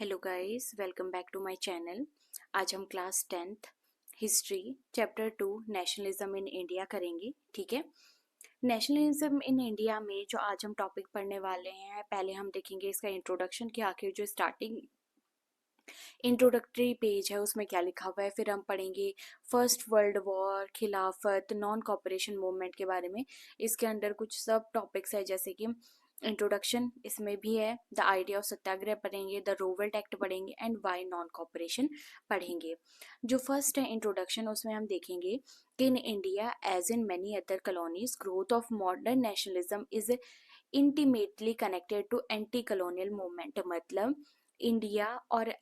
Hello guys, welcome back to my channel. आज हम class 10th history chapter 2 nationalism in India करेंगे। ठीक है। नेशनलिज्म इन इंडिया में जो आज हम टॉपिक पढ़ने वाले हैं, पहले हम देखेंगे इसका इंट्रोडक्शन कि आखिर जो स्टार्टिंग इंट्रोडक्टरी पेज है उसमें क्या लिखा हुआ है। फिर हम पढ़ेंगे फर्स्ट वर्ल्ड वॉर, खिलाफत, नॉन कॉपरेशन मूवमेंट के बारे में। इसके अंडर कुछ सब टॉपिक्स है जैसे कि इंट्रोडक्शन इसमें भी है, द आइडिया ऑफ सत्याग्रह पढ़ेंगे, द रोवेल्ट एक्ट पढ़ेंगे एंड वाई नॉन कॉपरेशन पढ़ेंगे। जो फर्स्ट है इंट्रोडक्शन, उसमें हम देखेंगे कि in India as in many other colonies growth of modern nationalism is intimately connected to anti colonial movement. मतलब इंडिया और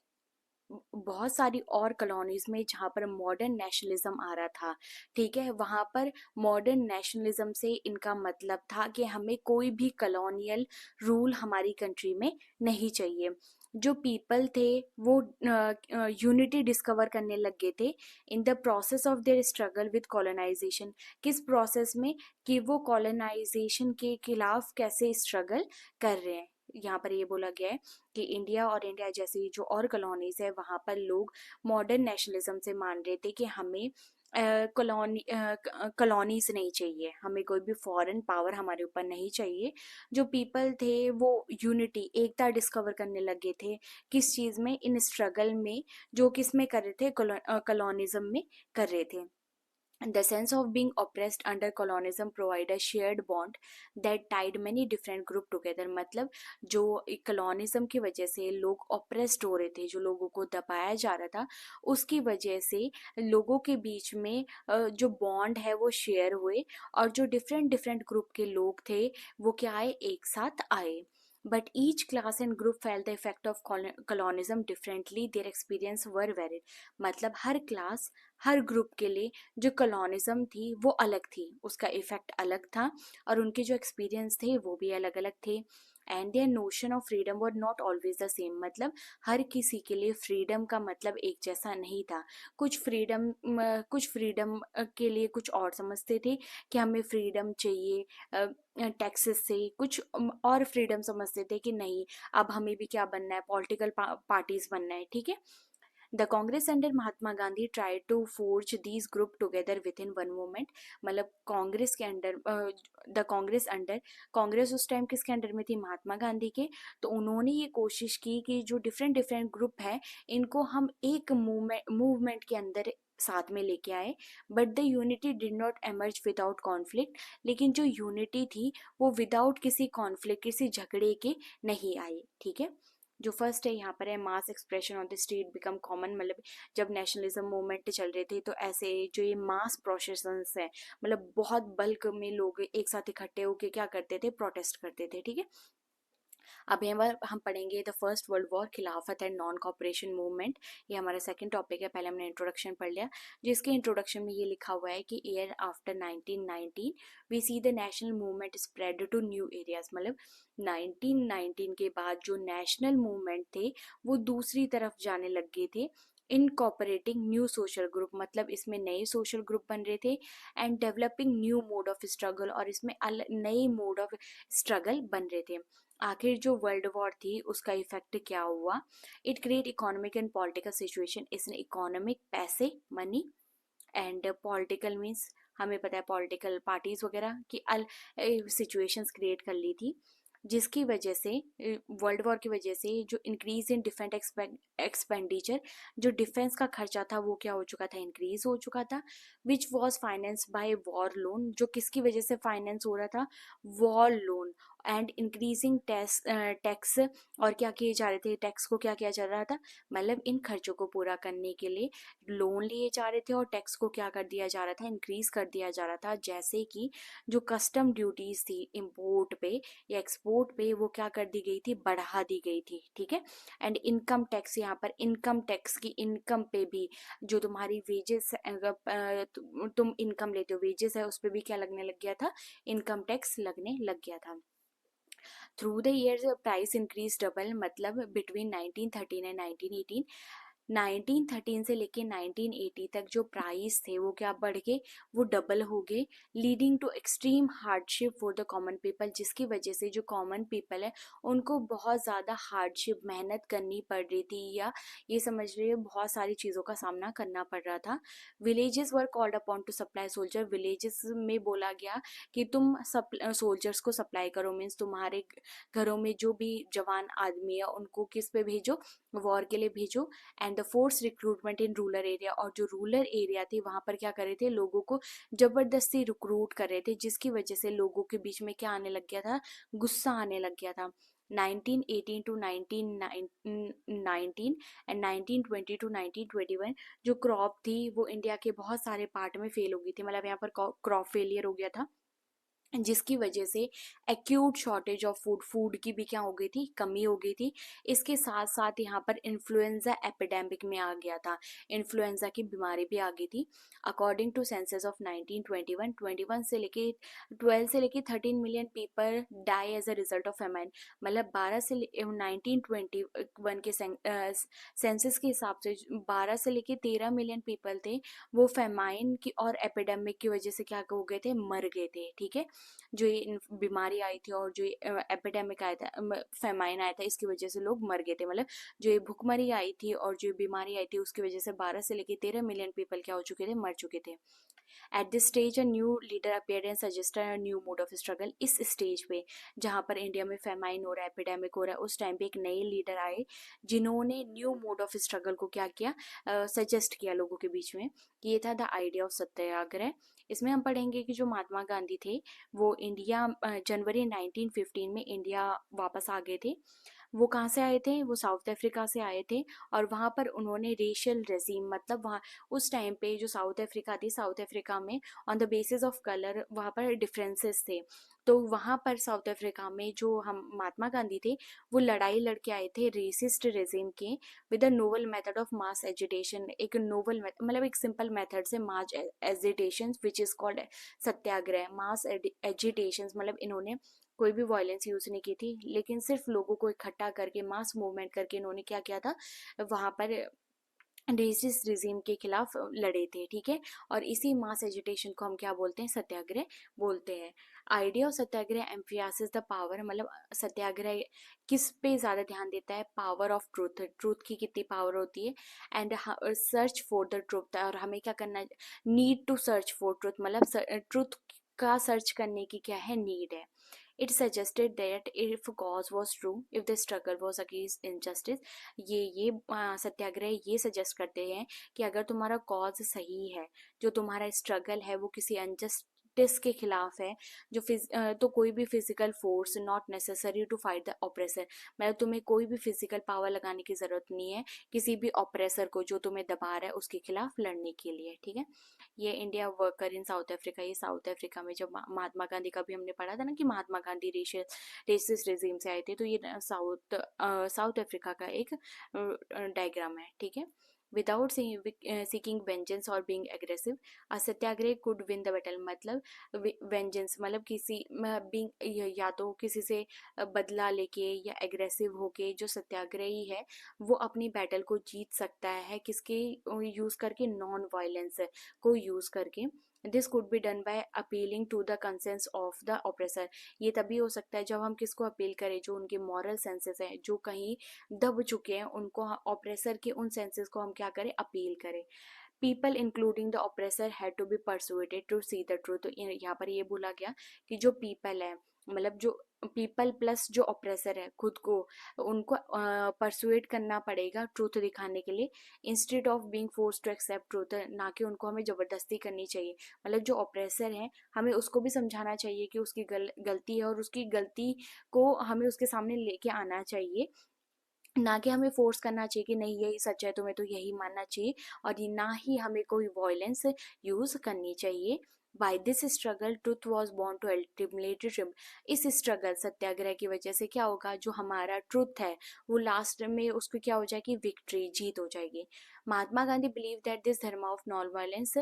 बहुत सारी और कॉलोनीज में जहाँ पर मॉडर्न नेशनलिज्म आ रहा था, ठीक है, वहाँ पर मॉडर्न नेशनलिज्म से इनका मतलब था कि हमें कोई भी कॉलोनियल रूल हमारी कंट्री में नहीं चाहिए। जो पीपल थे वो यूनिटी डिस्कवर करने लग गए थे in the process of their struggle with colonization. किस प्रोसेस में? कि वो कॉलोनाइजेशन के खिलाफ कैसे स्ट्रगल कर रहे हैं। यहाँ पर ये बोला गया है कि इंडिया और इंडिया जैसी जो और कॉलोनीज है वहाँ पर लोग मॉडर्न नेशनलिज्म से मान रहे थे कि हमें कॉलोनीज नहीं चाहिए, हमें कोई भी फॉरेन पावर हमारे ऊपर नहीं चाहिए। जो पीपल थे वो यूनिटी, एकता डिस्कवर करने लगे थे। किस चीज़ में? इन स्ट्रगल में, जो किस में कर रहे थे, कॉलोनिज्म में कर रहे थे। The sense of being oppressed under colonialism provide a shared bond that tied many different group together। मतलब जो कॉलोनिज्म की वजह से लोग ऑप्रेस्ड हो रहे थे, जो लोगों को दबाया जा रहा था, उसकी वजह से लोगों के बीच में जो बॉन्ड है वो शेयर हुए, और जो डिफरेंट डिफरेंट ग्रुप के लोग थे वो क्या आए, एक साथ आए। But each class and group fail the effect of colonialism differently, their experience were varied. मतलब हर क्लास, हर ग्रुप के लिए जो कॉलोनिज्म थी वो अलग थी, उसका इफेक्ट अलग था, और उनके जो एक्सपीरियंस थे वो भी अलग अलग थे। And their notion of freedom were not always the same. मतलब हर किसी के लिए फ्रीडम का मतलब एक जैसा नहीं था। कुछ फ्रीडम के लिए कुछ और समझते थे कि हमें फ्रीडम चाहिए टैक्सेस से, कुछ और फ्रीडम समझते थे कि नहीं, अब हमें भी क्या बनना है, पॉलिटिकल पार्टीज बनना है। ठीक है। The Congress under Mahatma Gandhi try to forge these group together with in one movement. मतलब कांग्रेस के under, the Congress under, Congress उस टाइम किसके अंडर में थी? महात्मा गांधी के। तो उन्होंने ये कोशिश की कि जो डिफरेंट डिफरेंट ग्रुप है इनको हम एक मूवमेंट के अंदर साथ में लेके आए। But the unity did not emerge without conflict. लेकिन जो यूनिटी थी वो विदाउट किसी कॉन्फ्लिक्ट, किसी झगड़े के नहीं आई। ठीक है। जो फर्स्ट है यहाँ पर है, mass expression on the street become common. मतलब जब नेशनलिज्म मूवमेंट चल रहे थे तो ऐसे जो ये मास प्रोसेशंस है, मतलब बहुत बल्क में लोग एक साथ इकट्ठे होकर क्या करते थे, प्रोटेस्ट करते थे। ठीक है। अब यहाँ पर हम पढ़ेंगे द फर्स्ट वर्ल्ड वॉर, खिलाफत एंड नॉन कॉपरेशन मूवमेंट। ये हमारा सेकंड टॉपिक है। पहले हमने इंट्रोडक्शन पढ़ लिया, जिसके इंट्रोडक्शन में ये लिखा हुआ है कि year after 1919 we see the national movement spread to new areas. मतलब 1919 के बाद जो नेशनल मूवमेंट थे वो दूसरी तरफ जाने लग गए थे। इनकॉपरेटिंग न्यू सोशल ग्रुप, मतलब इसमें नए सोशल ग्रुप बन रहे थे। And developing new mode of struggle, और इसमें नए मोड ऑफ स्ट्रगल बन रहे थे। आखिर जो वर्ल्ड वॉर थी उसका इफेक्ट क्या हुआ? It create economic and political situation. इसने इकोनॉमिक, पैसे, मनी, एंड पॉलिटिकल मीन्स हमें पता है पॉलिटिकल पार्टीज वगैरह की सिचुएशंस क्रिएट कर ली थी, जिसकी वजह से वर्ल्ड वॉर की वजह से जो इंक्रीज इन डिफेंस एक्सपेंडिचर, जो डिफेंस का खर्चा था वो क्या हो चुका था, इंक्रीज हो चुका था। Which was finance by war loan, जो किसकी वजह से फाइनेंस हो रहा था, war loan. And increasing tax, और क्या किए जा रहे थे, टैक्स को क्या किया जा रहा था, मतलब इन खर्चों को पूरा करने के लिए लोन लिए जा रहे थे, और टैक्स को क्या कर दिया जा रहा था, इंक्रीज कर दिया जा रहा था। जैसे कि जो कस्टम ड्यूटीज थी इम्पोर्ट पे या एक्सपोर्ट पे, वो क्या कर दी गई थी, बढ़ा दी गई थी। ठीक है। एंड इनकम टैक्स, यहाँ पर इनकम टैक्स की इनकम पे भी, जो तुम्हारी वेजेस, तुम इनकम लेते हो, वेजेस है, उस पर भी क्या लगने लग गया था, इनकम टैक्स लगने लग गया था। Through the years price increase double. मतलब बिटवीन 1913 एंड 1918 1913 से लेके 1980 तक जो प्राइस थे वो क्या बढ़ गए, वो डबल हो गए, leading to extreme hardship for the common people, जिसकी वजह से जो कॉमन पीपल है उनको बहुत ज़्यादा हार्डशिप मेहनत करनी पड़ रही थी, या ये समझ रही है बहुत सारी चीज़ों का सामना करना पड़ रहा था। Villages were called upon two supply soldier, villages में बोला गया कि तुम सोल्जर्स को सप्लाई करो, मीन्स तुम्हारे घरों में जो भी जवान आदमी है उनको किस पे भेजो, वॉर के लिए भेजो। And the force recruitment in rural area, और जो रूरल एरिया थे वहां पर क्या कर रहे थे, लोगों को जबरदस्ती रिक्रूट कर रहे थे, जिसकी वजह से लोगों के बीच में क्या आने लग गया था, गुस्सा आने लग गया था। 1918 टू 1919 एंड 1920 टू 1921 जो क्रॉप थी वो इंडिया के बहुत सारे पार्ट में फेल हो गई थी, मतलब यहाँ पर क्रॉप फेलियर हो गया था, जिसकी वजह से acute shortage of food, food की भी क्या हो गई थी, कमी हो गई थी। इसके साथ साथ यहाँ पर इन्फ्लुएंजा एपिडेमिक में आ गया था, इन्फ्लुएंजा की बीमारी भी आ गई थी। अकॉर्डिंग टू सेंसस ऑफ 1921, 21 से लेके 12 से लेके 13 million people die as a result of famine, मतलब 1921 के सेंसस के हिसाब से 12 से लेके 13 मिलियन पीपल थे, वो फेमाइन की और एपिडेमिक की वजह से क्या हो गए थे, मर गए थे। ठीक है, जो ये बीमारी आई थी और जो एपिडेमिक आया था, फेमाइन आया था, इसकी वजह से लोग मर गए थे, मतलब जो ये भुखमरी आई थी और जो बीमारी आई थी उसकी वजह से 12 से लेकर 13 मिलियन पीपल क्या हो चुके थे, मर चुके थे। At this stage a new leader appeared and suggested a new mode of struggle, इस स्टेज पे जहाँ पर इंडिया में फेमाइन हो रहा है, एपिडेमिक हो रहा है, उस टाइम पे एक नए लीडर आए जिन्होंने न्यू मोड ऑफ स्ट्रगल को क्या किया, सजेस्ट किया लोगों के बीच में। ये था द आइडिया ऑफ सत्याग्रह। इसमें हम पढ़ेंगे कि जो महात्मा गांधी थे वो इंडिया जनवरी 1915 में इंडिया वापस आ गए थे। वो कहाँ से आए थे, वो साउथ अफ्रीका से आए थे, और वहाँ पर उन्होंने रेशियल रेजीम, मतलब वहाँ उस टाइम पे जो साउथ अफ्रीका थी, साउथ अफ्रीका में on the basis of colour वहाँ पर डिफरेंसेस थे। तो वहाँ पर साउथ अफ्रीका में जो हम महात्मा गांधी थे वो लड़ाई लड़के आए थे रेसिस्ट रेजिम के, with a novel method of mass agitation, एक नोवल मतलब एक सिंपल मेथड से mass agitation which is called satyagraha. Mass agitation मतलब इन्होंने कोई भी वायलेंस यूज नहीं की थी, लेकिन सिर्फ लोगों को इकट्ठा करके मास मूवमेंट करके इन्होंने क्या किया था, वहां पर रेसिस्ट रिजीम के खिलाफ लड़े थे। ठीक है, और इसी मास एजिटेशन को हम क्या बोलते हैं, सत्याग्रह बोलते हैं। Idea of satyagraha emphasis the power, मतलब सत्याग्रह किस पे ज्यादा ध्यान देता है, पावर ऑफ ट्रूथ, ट्रूथ की कितनी पावर होती है, and search for the truth, और हमें क्या करना है, need to search for truth, मतलब ट्रूथ का सर्च करने की क्या है, नीड है। It suggested that if cause was true, if the struggle was against injustice, ये सत्याग्रह ये सजेस्ट करते हैं कि अगर तुम्हारा कॉज सही है, जो तुम्हारा स्ट्रगल है वो किसी अनजस्टिस के खिलाफ है, तो कोई भी physical force not necessary to fight the oppressor, मतलब तुम्हें कोई भी फिजिकल पावर लगाने की जरूरत नहीं है किसी भी ऑपरेसर को जो तुम्हें दबा रहा है उसके खिलाफ लड़ने के लिए। ठीक है, ये India worker in south Africa, ये साउथ अफ्रीका में जब महात्मा गांधी का भी हमने पढ़ा था ना कि महात्मा गांधी रेसिस्ट रेजिम से आए थे, तो ये साउथ अफ्रीका का एक डायग्राम है। ठीक है, विदाउट सीकिंग वेंजेंस और being aggressive, Satyagraha could win the battle, मतलब वेंजेंस मतलब किसी बीइंग, या तो किसी से बदला लेके या एग्रेसिव होके जो सत्याग्रही है वो अपनी बैटल को जीत सकता है, किसके यूज करके, नॉन वायलेंस को यूज करके। This could be done by appealing to the conscience of the oppressor, ये तभी हो सकता है जब हम किसको अपील करें, जो उनके मॉरल सेंसेस हैं, जो कहीं दब चुके हैं, उनको ऑपरेसर के उन सेंसेस को हम क्या करें, अपील करें। People including the oppressor had to be persuaded to see the truth, तो यहाँ पर ये बोला गया कि जो पीपल है, मतलब जो पीपल प्लस जो ऑपरेसर है खुद को, उनको परसुएट करना पड़ेगा ट्रूथ दिखाने के लिए, instead of being force to accept truth, ना कि उनको हमें जबरदस्ती करनी चाहिए, मतलब जो ऑपरेसर है हमें उसको भी समझाना चाहिए कि उसकी गलती है, और उसकी गलती को हमें उसके सामने लेके आना चाहिए, ना कि हमें फोर्स करना चाहिए कि नहीं यही सच है तुम्हें तो यही मानना चाहिए, और ये ना ही हमें कोई वॉयलेंस यूज करनी चाहिए। By this struggle truth was बॉर्न टू अल्टीमेट ट्रिम, इस स्ट्रगल सत्याग्रह की वजह से क्या होगा, जो हमारा ट्रुथ है वो लास्ट में उसको क्या हो जाएगी, विक्ट्री, जीत हो जाएगी। Mahatma Gandhi believe that this dharma of non violence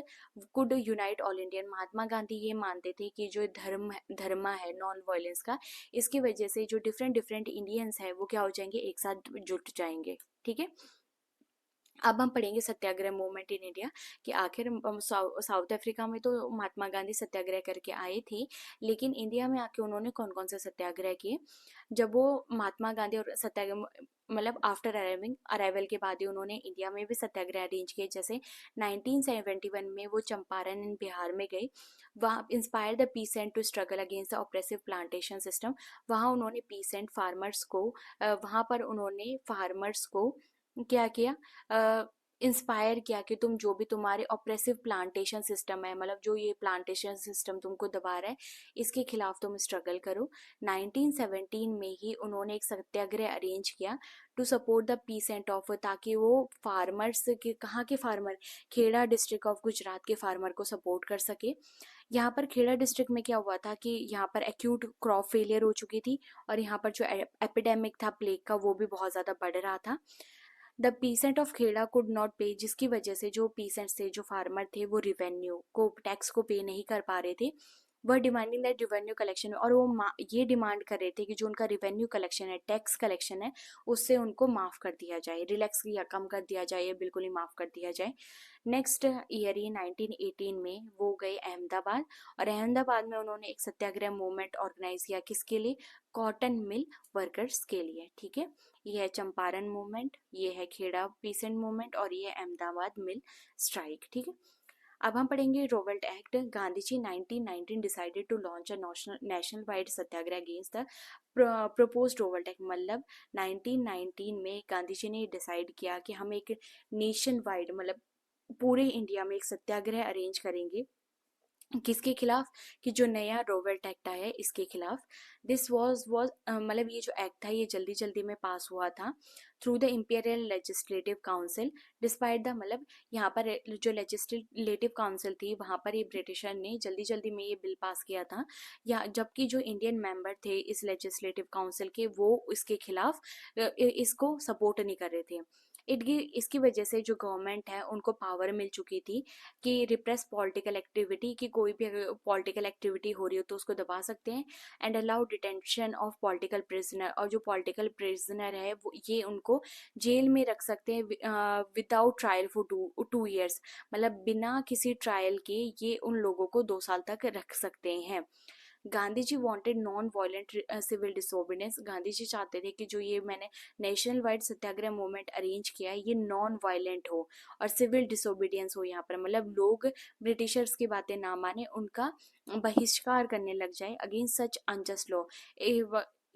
could unite all Indian, Mahatma Gandhi ये मानते थे कि जो धर्म है नॉन वायलेंस का, इसकी वजह से जो डिफरेंट डिफरेंट इंडियंस है वो क्या हो जाएंगे, एक साथ जुट जाएंगे। ठीक है, अब हम पढ़ेंगे सत्याग्रह मूवमेंट इन इंडिया कि आखिर साउथ अफ्रीका में तो महात्मा गांधी सत्याग्रह करके आए थे, लेकिन इंडिया में आके उन्होंने कौन कौन से सत्याग्रह किए। जब वो महात्मा गांधी और सत्याग्रह मतलब आफ्टर अराइविंग अराइवल के बाद ही उन्होंने इंडिया में भी सत्याग्रह अरेंज किए। जैसे 1971 में वो चंपारण इन बिहार में गए, वहाँ inspire the peasant to struggle against the oppressive plantation system. वहाँ उन्होंने पीस एंड फार्मर्स को वहाँ पर उन्होंने फार्मर्स को क्या किया, इंस्पायर किया कि तुम जो भी तुम्हारे ऑप्रेसिव प्लांटेशन सिस्टम है, मतलब जो ये प्लांटेशन सिस्टम तुमको दबा रहा है, इसके खिलाफ तुम स्ट्रगल करो। 1917 में ही उन्होंने एक सत्याग्रह अरेंज किया to support the peasant of, ताकि वो फार्मर्स के, कहाँ के farmer, Kheda district of Gujarat के फार्मर को सपोर्ट कर सके। यहाँ पर खेड़ा डिस्ट्रिक्ट में क्या हुआ था कि यहाँ पर एक्यूट क्रॉप फेलियर हो चुकी थी, और यहाँ पर जो एपिडेमिक था प्लेग का वो भी बहुत ज़्यादा बढ़ रहा था। The peasant of Kheda could not pay, जिसकी वजह से जो पीसेंट्स थे, जो फार्मर थे, वो रिवेन्यू को, टैक्स को पे नहीं कर पा रहे थे। वह डिमांडिंग दैट रिवेन्यू कलेक्शन, और वो ये डिमांड कर रहे थे कि जो उनका रिवेन्यू कलेक्शन है, टैक्स कलेक्शन है, उससे उनको माफ़ कर दिया जाए, रिलैक्स या कम कर दिया जाए या बिल्कुल ही माफ़ कर दिया जाए। नेक्स्ट ईयर ही 1918 में वो गए अहमदाबाद, और अहमदाबाद में उन्होंने एक सत्याग्रह मूवमेंट ऑर्गेनाइज किया। किसके लिए? कॉटन मिल वर्कर्स के लिए। ठीक है, ये है चंपारण मूवमेंट, ये है खेड़ा पीसेंट मूवमेंट, और ये है अहमदाबाद मिल स्ट्राइक। ठीक है, अब हम पढ़ेंगे Rowlatt Act. Gandhi ji 1919 decided to launch a national wide satyagraha against the proposed Rowlatt Act. मतलब 1919 में गांधी जी ने डिसाइड किया कि हम एक नेशन वाइड, मतलब पूरे इंडिया में एक सत्याग्रह अरेंज करेंगे। किसके खिलाफ? कि जो नया रोवेल्ट एक्ट आया है इसके खिलाफ। दिस वाज मतलब ये जो एक्ट था ये जल्दी जल्दी में पास हुआ था through the imperial legislative council. Despite the, मतलब यहाँ पर जो लेजिस्लेटिव काउंसिल थी वहाँ पर ये ब्रिटिशर ने जल्दी जल्दी में ये बिल पास किया था, या जबकि जो इंडियन मेंबर थे इस लेजिस्लेटिव काउंसिल के वो इसके खिलाफ इसको सपोर्ट नहीं कर रहे थे। इसकी वजह से जो गवर्नमेंट है उनको पावर मिल चुकी थी कि रिप्रेस पॉलिटिकल एक्टिविटी, की कोई भी अगर पॉलिटिकल एक्टिविटी हो रही हो तो उसको दबा सकते हैं। And allow detention of political prisoner, और जो पॉलिटिकल प्रिजनर है वो ये उनको जेल में रख सकते हैं विदाउट ट्रायल फॉर 2 years। मतलब बिना किसी ट्रायल के ये उन लोगों को 2 साल तक रख सकते हैं। Gandhi ji wanted non violent civil disobedience. Gandhi ji चाहते थे कि जो ये मैंने national wide satyagraha movement arrange किया है ये नॉन वायलेंट हो और सिविल डिसोबीडियंस हो। यहाँ पर मतलब लोग ब्रिटिशर्स की बातें ना माने, उनका बहिष्कार करने लग जाए अगेंस्ट सच अनजस्ट लॉ।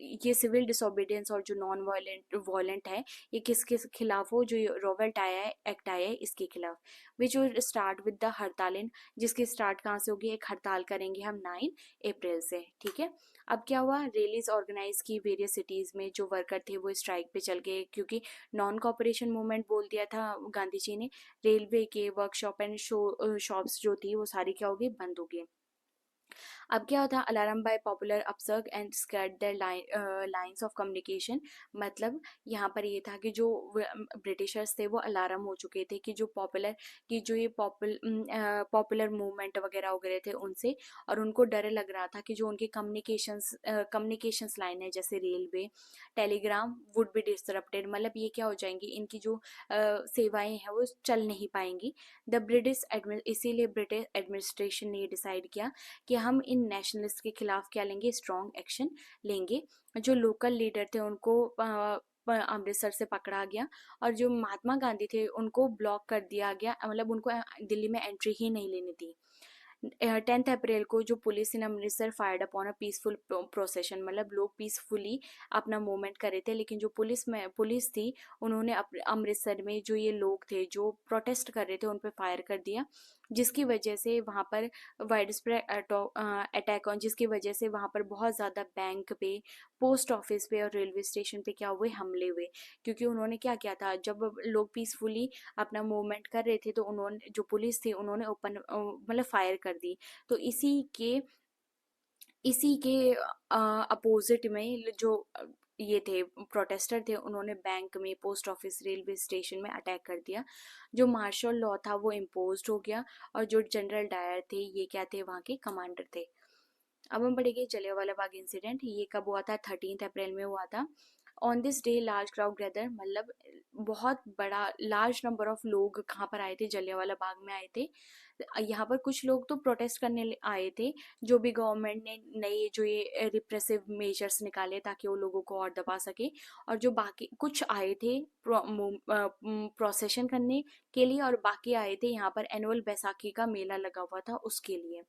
ये सिविल डिसोबीडियंस और जो नॉन वायलेंट वायलेंट है ये किसके खिलाफ हो? जो रोवेल्ट आया है, एक्ट आया है, इसके खिलाफ। Which will start with the हड़ताल, जिसकी स्टार्ट कहाँ से होगी? एक हड़ताल करेंगे हम 9 अप्रैल से। ठीक है, अब क्या हुआ? रैलीज ऑर्गेनाइज की वेरियस सिटीज में, जो वर्कर थे वो स्ट्राइक पे चल गए क्योंकि नॉन कॉपरेशन मूवमेंट बोल दिया था गांधी जी ने। रेलवे के वर्कशॉप एंड शॉप्स जो थी वो सारी क्या हो गई? बंद हो गई। अब क्या होता? Alarm by popular upsurge and scared the lines of communication. मतलब यहाँ पर ये था कि जो ब्रिटिशर्स थे वो अलार्म हो चुके थे कि जो पॉपुलर, कि जो ये पॉपुलर मूवमेंट वगैरह वगैरह थे उनसे, और उनको डर लग रहा था कि जो उनके कम्युनिकेशंस लाइन है जैसे railway, Telegram would be disrupted. मतलब ये क्या हो जाएंगी, इनकी जो सेवाएं हैं वो चल नहीं पाएंगी। इसीलिए ब्रिटिश एडमिनिस्ट्रेशन ने डिसाइड किया कि हम इन नेशनलिस्ट के खिलाफ क्या लेंगे? स्ट्रॉन्ग एक्शन लेंगे। जो लोकल लीडर थे उनको अमृतसर से पकड़ा गया, और जो महात्मा गांधी थे उनको ब्लॉक कर दिया गया, मतलब उनको दिल्ली में एंट्री ही नहीं लेनी थी। 10 अप्रैल को जो police in Amritsar fired upon a peaceful procession. मतलब लोग पीसफुली अपना मूवमेंट कर रहे थे, लेकिन जो पुलिस थी उन्होंने अमृतसर में जो ये लोग थे जो प्रोटेस्ट कर रहे थे उन पर फायर कर दिया, जिसकी वजह से वहाँ पर वाइड स्प्रेड अटैक ऑन, जिसकी वजह से वहाँ पर बहुत ज़्यादा बैंक पे, पोस्ट ऑफिस पे और रेलवे स्टेशन पे क्या हुए? हमले हुए। क्योंकि उन्होंने क्या किया था, जब लोग पीसफुली अपना मूवमेंट कर रहे थे तो उन्होंने, जो पुलिस थी उन्होंने ओपन मतलब फायर कर दी। तो इसी के अपोजिट में जो ये थे प्रोटेस्टर थे उन्होंने बैंक में, पोस्ट ऑफिस, रेलवे स्टेशन में अटैक कर दिया। जो मार्शल लॉ था वो इम्पोज हो गया, और जो जनरल डायर थे ये क्या थे? वहाँ के कमांडर थे। अब हम पढ़ेंगे जलियांवाला बाग इंसिडेंट। ये कब हुआ था? 13 अप्रैल में हुआ था। On this day large crowd gather, मतलब बहुत बड़ा लार्ज नंबर ऑफ लोग कहाँ पर आए थे, जलियांवाला बाग में आए थे। यहाँ पर कुछ लोग तो प्रोटेस्ट करने आए थे, जो भी गवर्नमेंट ने नए जो ये रिप्रेसिव मेजर्स निकाले ताकि वो लोगों को और दबा सके। और जो बाकी कुछ आए थे प्रोसेशन करने के लिए, और बाकी आए थे यहाँ पर एनुअल बैसाखी का मेला लगा हुआ था उसके लिए।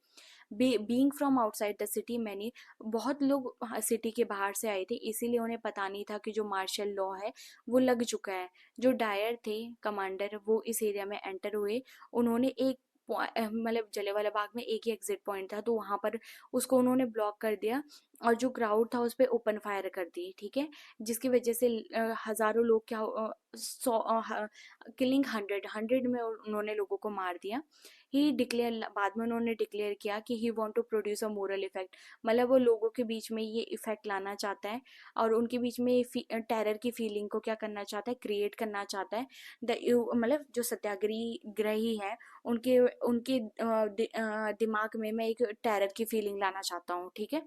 Being from outside the city many, बहुत लोग सिटी के बाहर से आए थे, इसीलिए उन्हें पता नहीं था कि जो मार्शल लॉ है वो लग चुका है। जो डायर थे कमांडर, वो इस एरिया में एंटर हुए। उन्होंने एक मतलब जलियांवाला बाग में एक ही एग्जिट पॉइंट था, तो वहां पर उसको उन्होंने ब्लॉक कर दिया और जो क्राउड था उस पर ओपन फायर कर दी, ठीक है। जिसकी वजह से हजारों लोग क्या, सौ, किलिंग हंड्रेड हंड्रेड में उन्होंने लोगों को मार दिया। ही डिक्लेयर, बाद में उन्होंने डिक्लेयर किया कि he want to produce a moral effect, मतलब वो लोगों के बीच में ये इफेक्ट लाना चाहता है और उनके बीच में टेरर की फीलिंग को क्या करना चाहता है, क्रिएट करना चाहता है। मतलब जो सत्याग्रही है उनके उनके दिमाग में मैं एक टेरर की फीलिंग लाना चाहता हूँ, ठीक है।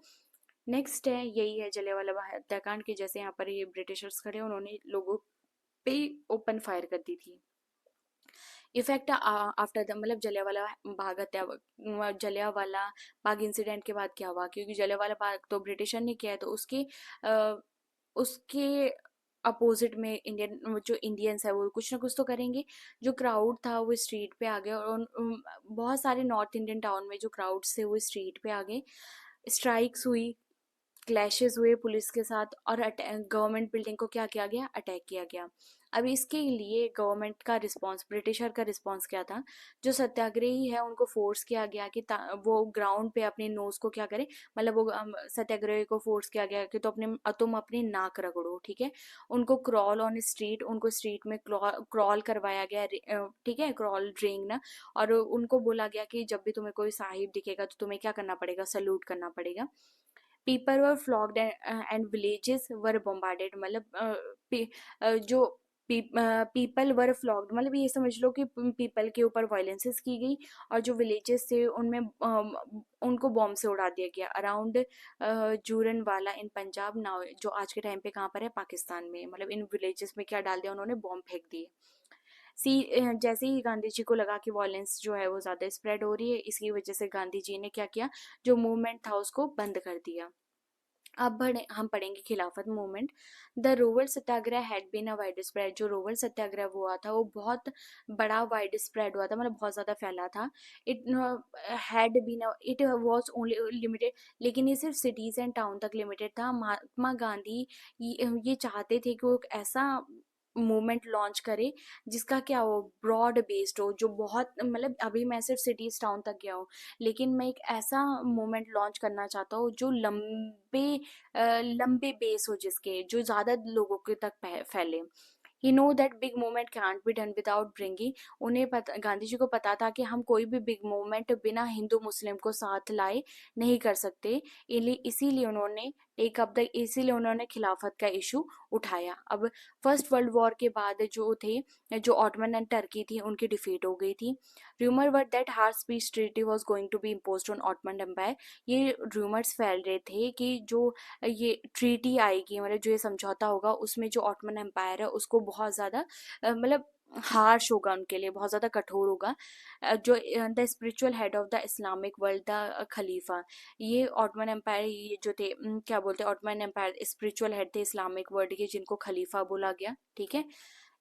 नेक्स्ट है, यही है जलियांवाला बाग हत्याकांड के, जैसे यहाँ पर ये ब्रिटिशर्स खड़े, उन्होंने लोगों पे ओपन फायर कर दी थी। इफेक्ट आफ्टर द, मतलब जलियांवाला बाग हत्या, जलियांवाला बाग इंसिडेंट के बाद क्या हुआ, क्योंकि जलियांवाला बाग तो ब्रिटिशर ने किया है, तो उसके अपोजिट में इंडियन, जो इंडियंस है वो कुछ ना कुछ तो करेंगे। जो क्राउड था वो स्ट्रीट पे आ गया, और बहुत सारे नॉर्थ इंडियन टाउन में जो क्राउड थे वो स्ट्रीट पे आ गए। स्ट्राइक्स हुई, क्लैशेस हुए पुलिस के साथ, और गवर्नमेंट बिल्डिंग को क्या किया गया, अटैक किया गया। अब इसके लिए गवर्नमेंट का रिस्पांस, ब्रिटिशर का रिस्पांस क्या था, जो सत्याग्रही है उनको फोर्स किया गया कि वो ग्राउंड पे अपने नोज को क्या करे, मतलब वो सत्याग्रही को फोर्स किया गया कि तो तुम अपनी नाक रगड़ो, ठीक है। उनको क्रॉल ऑन स्ट्रीट, उनको स्ट्रीट में क्रॉल करवाया गया, ठीक है, क्रॉल ड्रिंक ना। और उनको बोला गया कि जब भी तुम्हें कोई साहिब दिखेगा तो तुम्हें क्या करना पड़ेगा, सल्यूट करना पड़ेगा। People were फ्लॉग्ड and villages were bombarded, मतलब जो पीपल वर फ्लॉग्ड, मतलब ये समझ लो कि पीपल के ऊपर वायलेंसेस की गई, और जो विलेजेस थे उनमें उनको बॉम्ब से उड़ा दिया गया अराउंड जूरन वाला इन पंजाब नाउ, जो आज के टाइम पे कहाँ पर है, पाकिस्तान में। मतलब इन विलेजेस में क्या डाल दिया उन्होंने, बॉम्ब फेंक दिए। जैसे ही गांधी जी को लगा कि वॉयलेंस जो है वो ज्यादा स्प्रेड हो रही है, इसकी वजह से गांधी जी ने क्या किया, जो मूवमेंट था उसको बंद कर दिया। अब हम पढ़ेंगे खिलाफत movement. The Rowlatt satyagraha had been a wide spread, जो रोवल सत्याग्रह हुआ था वो बहुत बड़ा वाइड स्प्रेड हुआ था, मतलब बहुत ज्यादा फैला था। It had been, it was only limited, लेकिन ये सिर्फ सिटीज एंड टाउन तक लिमिटेड था। महात्मा गांधी ये चाहते थे कि वो एक ऐसा मूवमेंट लॉन्च करे जिसका क्या हो, ब्रॉड बेस्ड हो, जो बहुत, मतलब अभी मैं सिर्फ सिटीज टाउन तक गया हूँ, लेकिन मैं एक ऐसा मूवमेंट लॉन्च करना चाहता हूँ जो लंबे बेस हो, जिसके जो ज्यादा लोगों के तक फैले। He know that big movement can't be done without bringing, उन्हें पता, गांधी जी को पता था कि हम कोई भी बिग मूवमेंट बिना हिंदू मुस्लिम को साथ लाए नहीं कर सकते। इसीलिए उन्होंने इसीलिए उन्होंने खिलाफत का इशू उठाया। अब फर्स्ट वर्ल्ड वॉर के बाद जो ऑटमन एंड टर्की थी उनकी डिफीट हो गई थी। Rumour were that harsh peace treaty was going to be imposed on Ottoman empire, ये रूमर्स फैल रहे थे कि जो ये ट्रीटी आएगी, मतलब जो ये समझौता होगा, उसमें जो ऑटमन एम्पायर है उसको बहुत ज्यादा मतलब हार्श होगा, उनके लिए बहुत ज्यादा कठोर होगा। जो the spiritual head of the Islamic world, the खलीफा, ये ऑटमन एम्पायर, ये जो थे क्या बोलते हैं, ऑटमन एम्पायर स्पिरिचुअल हेड थे इस्लामिक वर्ल्ड के, जिनको खलीफा बोला गया, ठीक है।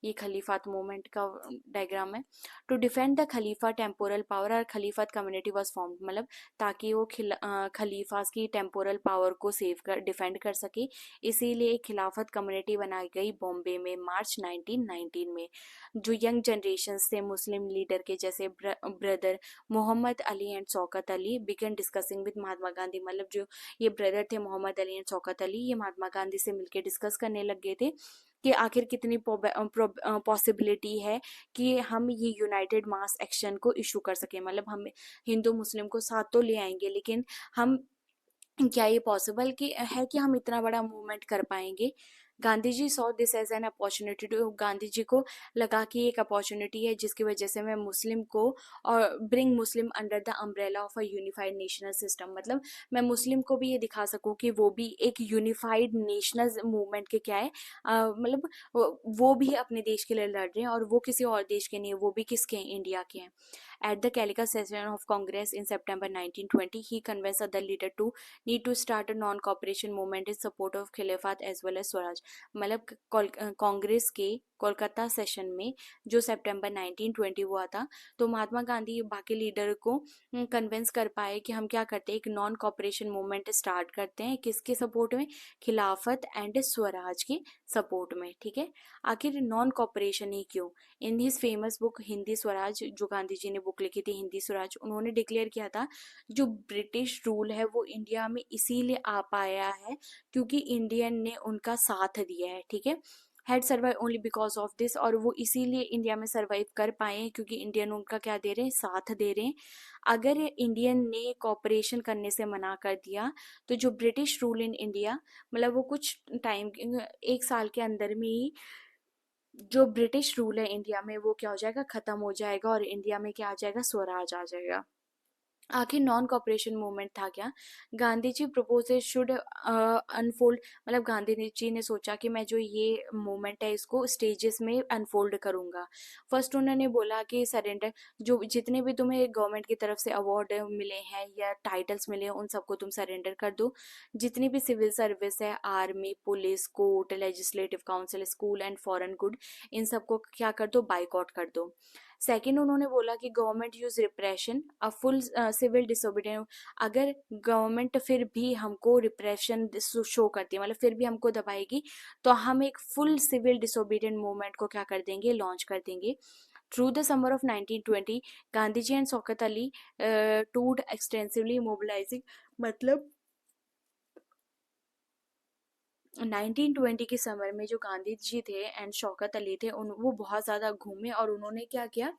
ये खलीफात मूवमेंट का डायग्राम है। टू डिफेंड द खलीफा टेम्पोरल पावर, और खलीफत कम्युनिटी वाज फॉर्म, मतलब ताकि वो खलीफास की टेम्पोरल पावर को सेव कर डिफेंड कर सके, इसीलिए एक खिलाफत कम्युनिटी बनाई गई बॉम्बे में मार्च 1919 में। जो यंग जनरेशन थे मुस्लिम लीडर के, जैसे brother Mohammad Ali and Shaukat Ali, began discussing with Mahatma Gandhi, मतलब जो ये ब्रदर थे मोहम्मद अली एंड शौकत अली, ये महात्मा गांधी से मिलकर डिस्कस करने लग गए थे कि आखिर कितनी पॉसिबिलिटी है कि हम ये यूनाइटेड मास एक्शन को इशू कर सकें, मतलब हम हिंदू मुस्लिम को साथ तो ले आएंगे, लेकिन हम क्या ये पॉसिबल कि है कि हम इतना बड़ा मूवमेंट कर पाएंगे। Gandhi ji saw this as an opportunity to, Gandhi ji को लगा कि एक अपॉर्चुनिटी है जिसकी वजह से मैं मुस्लिम को और bring Muslim under the umbrella of a unified national system, मतलब मैं मुस्लिम को भी ये दिखा सकूं कि वो भी एक यूनिफाइड नेशनल मूवमेंट के क्या है, मतलब वो भी अपने देश के लिए लड़ रहे हैं और वो किसी और देश के नहीं है, वो भी किसके हैं, इंडिया के हैं. At the Calicut session of Congress in September 1920, he convinced other leaders to need to start a non-cooperation movement in support of खिलाफत as well as स्वराज. मतलब कांग्रेस के कोलकाता सेशन में जो सितंबर 1920 हुआ था, तो महात्मा गांधी बाकी लीडर को कन्विंस कर पाए कि हम क्या करते हैं, एक नॉन कॉपरेशन मूवमेंट स्टार्ट करते हैं, किसके सपोर्ट में, खिलाफत एंड स्वराज के सपोर्ट में. ठीक है, आखिर नॉन कॉपरेशन ही क्यों. In his famous book Hindi Swaraj, जो गांधी जी ने बुक लिखी थी हिंदी स्वराज, उन्होंने डिक्लेयर किया था जो ब्रिटिश रूल है वो इंडिया में इसीलिए आ पाया है क्योंकि इंडियन ने उनका साथ दिया है. ठीक है, had survive only because of this, और वो इसीलिए इंडिया में सर्वाइव कर पाए हैं क्योंकि इंडियन उनका क्या दे रहे हैं, साथ दे रहे हैं. अगर इंडियन ने कॉपरेशन करने से मना कर दिया तो जो ब्रिटिश रूल इन इंडिया, मतलब वो कुछ टाइम, 1 साल के अंदर में ही जो ब्रिटिश रूल है इंडिया में वो क्या हो जाएगा, खत्म हो जाएगा और इंडिया में क्या आ जाएगा, स्वराज आ जाएगा. आखिर नॉन कॉपरेशन मूवमेंट था क्या. Gandhi ji propose should unfold, मतलब गांधी जी ने सोचा कि मैं जो ये मूवमेंट है इसको स्टेजेस में अनफोल्ड करूंगा. फर्स्ट उन्होंने बोला कि सरेंडर, जो जितने भी तुम्हें गवर्नमेंट की तरफ से अवार्ड मिले हैं या टाइटल्स मिले हैं उन सबको तुम सरेंडर कर दो. जितनी भी सिविल सर्विस है, army, police, court, legislative council, school and foreign good, इन सबको क्या कर दो, बाइकआउट कर दो. सेकेंड उन्होंने बोला कि government use repression a full civil disobedience. अगर गवर्नमेंट फिर भी हमको रिप्रेशन शो करती है, मतलब फिर भी हमको दबाएगी, तो हम एक फुल सिविल डिसोबीडियंट मूवमेंट को क्या कर देंगे, लॉन्च कर देंगे. Through the summer of 1920 Gandhi ji and Shaukat Ali टूड एक्सटेंसिवली मोबिलाइजिंग, मतलब 1920 के समर में जो गांधी जी थे एंड शौकत अली थे उन वो बहुत ज़्यादा घूमे और उन्होंने क्या किया,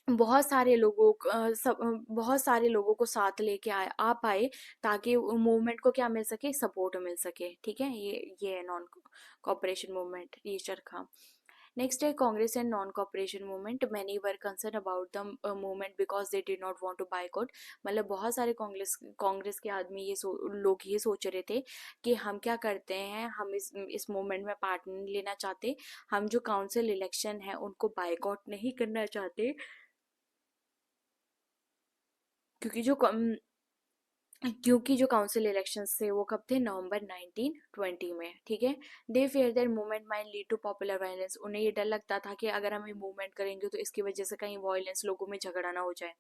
बहुत सारे लोगों बहुत सारे लोगों को साथ लेके आ पाए ताकि मूवमेंट को क्या मिल सके, सपोर्ट मिल सके. ठीक है, ये है नॉन कॉपरेशन मूवमेंट, ये चरखा. नेक्स्ट है Congress and non cooperation movement. Many were concern about the movement because they did not want to boycott, मतलब बहुत सारे कांग्रेस कांग्रेस के आदमी लोग ये सोच रहे थे कि हम क्या करते हैं, हम इस मूवमेंट में पार्ट नहीं लेना चाहते, हम जो काउंसिल इलेक्शन है उनको बायकॉट नहीं करना चाहते, क्योंकि जो क्योंकि जो काउंसिल इलेक्शंस थे वो कब थे, नवंबर 1920 में. ठीक है, they fear that movement might lead to popular violence, उन्हें ये डर लगता था कि अगर हम ये मूवमेंट करेंगे तो इसकी वजह से कहीं वायलेंस, लोगों में झगड़ा ना हो जाए.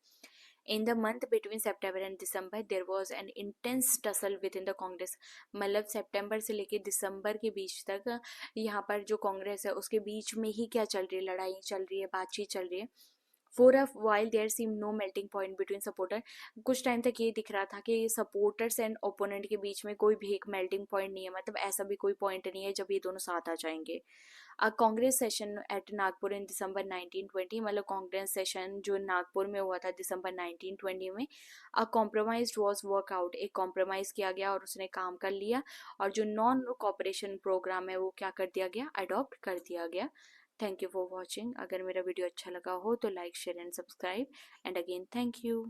In the month between September and December there was an intense tussle with in the Congress, मतलब सितंबर से लेके दिसंबर के बीच तक यहाँ पर जो कांग्रेस है उसके बीच में ही क्या चल रही है, लड़ाई चल रही है, बातचीत चल रही है. For a while there seem no melting point between supporter, कुछ टाइम तक ये दिख रहा था कि सपोर्टर्स एंड ओपोनेंट के बीच में कोई भी एक मेल्टिंग पॉइंट नहीं है, मतलब ऐसा भी कोई पॉइंट नहीं है जब ये दोनों साथ आ जाएंगे. अ कांग्रेस सेशन एट नागपुर इन दिसंबर 1920, मतलब कांग्रेस सेशन जो नागपुर में हुआ था दिसंबर 1920 में, अ कॉम्प्रोमाइज वॉज वर्कआउट, एक कॉम्प्रोमाइज किया गया और उसने काम कर लिया और जो नॉन कॉपरेशन प्रोग्राम है वो क्या कर दिया गया, अडॉप्ट कर दिया गया. Thank you for watching. अगर मेरा वीडियो अच्छा लगा हो तो like share and subscribe, and again thank you.